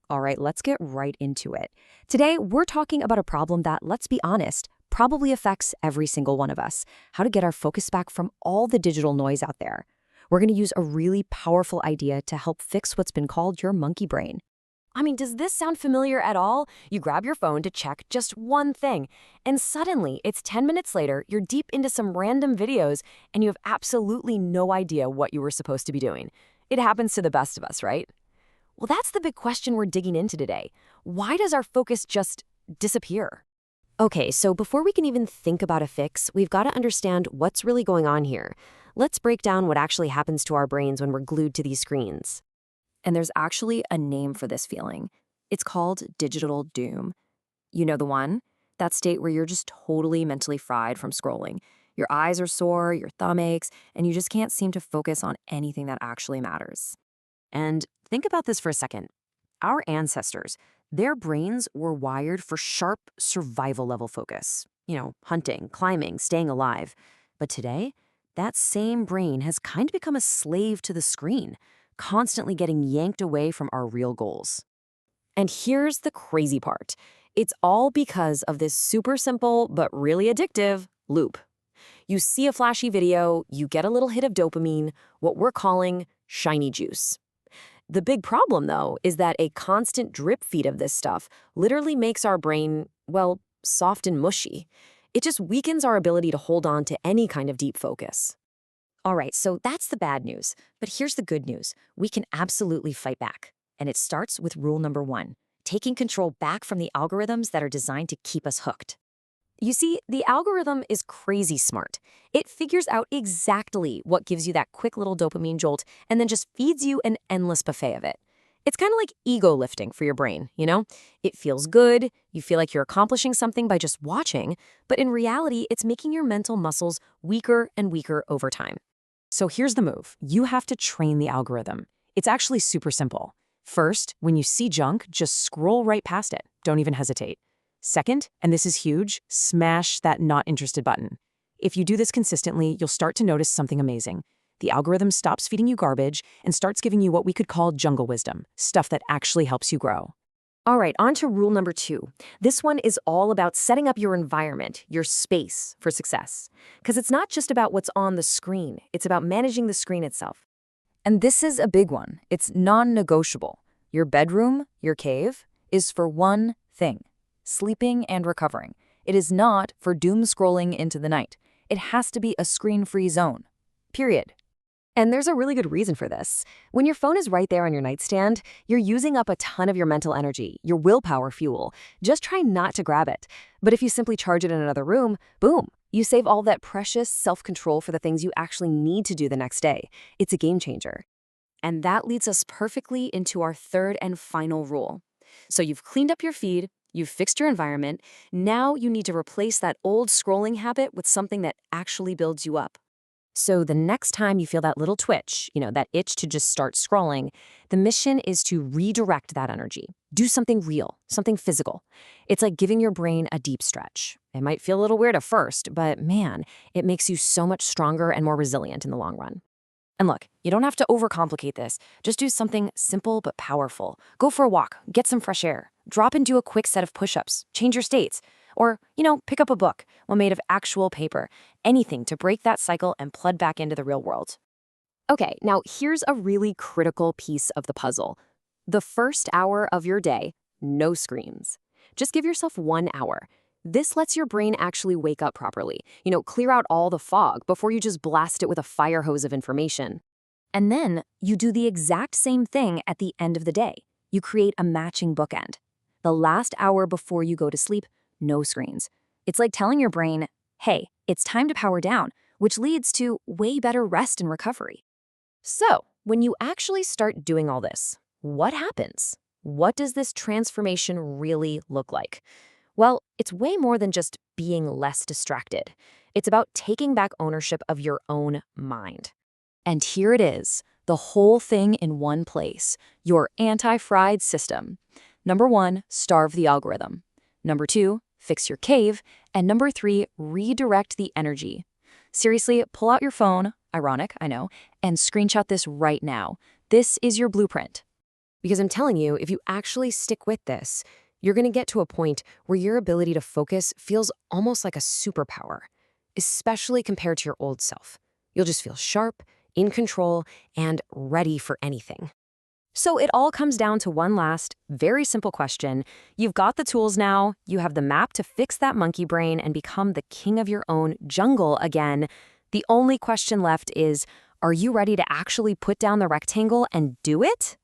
All right, let's get right into it. Today, we're talking about a problem that, let's be honest, probably affects every single one of us: how to get our focus back from all the digital noise out there. We're going to use a really powerful idea to help fix what's been called your monkey brain. I mean, does this sound familiar at all? You grab your phone to check just one thing, and suddenly it's 10 minutes later, you're deep into some random videos, and you have absolutely no idea what you were supposed to be doing. It happens to the best of us, right? Well, that's the big question we're digging into today. Why does our focus just disappear? Okay, so before we can even think about a fix, we've got to understand what's really going on here. Let's break down what actually happens to our brains when we're glued to these screens. And there's actually a name for this feeling. It's called digital doom. You know the one? That state where you're just totally mentally fried from scrolling. Your eyes are sore, your thumb aches, and you just can't seem to focus on anything that actually matters. And think about this for a second. Our ancestors, their brains were wired for sharp survival level focus. Hunting, climbing, staying alive. But today, that same brain has kind of become a slave to the screen, constantly getting yanked away from our real goals. And here's the crazy part. It's all because of this super simple but really addictive loop. You see a flashy video, you get a little hit of dopamine, what we're calling shiny juice. The big problem, though, is that a constant drip feed of this stuff literally makes our brain, well, soft and mushy. It just weakens our ability to hold on to any kind of deep focus. All right, so that's the bad news. But here's the good news. We can absolutely fight back. And it starts with rule number 1, taking control back from the algorithms that are designed to keep us hooked. You see, the algorithm is crazy smart. It figures out exactly what gives you that quick little dopamine jolt and then just feeds you an endless buffet of it. It's kind of like ego lifting for your brain, you know? It feels good, you feel like you're accomplishing something by just watching, but in reality, it's making your mental muscles weaker and weaker over time. So here's the move. You have to train the algorithm. It's actually super simple. First, when you see junk, just scroll right past it. Don't even hesitate. Second, and this is huge, smash that not interested button. If you do this consistently, you'll start to notice something amazing. The algorithm stops feeding you garbage and starts giving you what we could call jungle wisdom, stuff that actually helps you grow. All right, on to rule number 2. This one is all about setting up your environment, your space for success. Because it's not just about what's on the screen, it's about managing the screen itself. And this is a big one. It's non-negotiable. Your bedroom, your cave, is for one thing: sleeping and recovering. It is not for doom scrolling into the night. It has to be a screen-free zone. Period. And there's a really good reason for this. When your phone is right there on your nightstand, you're using up a ton of your mental energy, your willpower fuel. Just try not to grab it. But if you simply charge it in another room, boom, you save all that precious self-control for the things you actually need to do the next day. It's a game changer. And that leads us perfectly into our third and final rule. So you've cleaned up your feed, you've fixed your environment. Now you need to replace that old scrolling habit with something that actually builds you up. So the next time you feel that little twitch, that itch to just start scrolling, the mission is to redirect that energy. Do something real, something physical. It's like giving your brain a deep stretch. It might feel a little weird at first, but man, it makes you so much stronger and more resilient in the long run. And look, you don't have to overcomplicate this. Just do something simple but powerful. Go for a walk, get some fresh air, drop and do a quick set of push-ups, change your states, or, pick up a book, one made of actual paper, anything to break that cycle and plug back into the real world. Okay, now here's a really critical piece of the puzzle. The first hour of your day, no screens. Just give yourself 1 hour. This lets your brain actually wake up properly, clear out all the fog before you just blast it with a fire hose of information. And then you do the exact same thing at the end of the day. You create a matching bookend. The last hour before you go to sleep, no screens. It's like telling your brain, hey, it's time to power down, which leads to way better rest and recovery. So, when you actually start doing all this, what happens? What does this transformation really look like? Well, it's way more than just being less distracted. It's about taking back ownership of your own mind. And here it is, the whole thing in one place, your anti-fried system. Number 1, starve the algorithm. Number 2, fix your cave. And number 3, redirect the energy. Seriously, pull out your phone, ironic, I know, and screenshot this right now. This is your blueprint. Because I'm telling you, if you actually stick with this, you're going to get to a point where your ability to focus feels almost like a superpower, especially compared to your old self. You'll just feel sharp, in control, and ready for anything. So it all comes down to one last, very simple question. You've got the tools now, you have the map to fix that monkey brain and become the king of your own jungle again. The only question left is, are you ready to actually put down the rectangle and do it?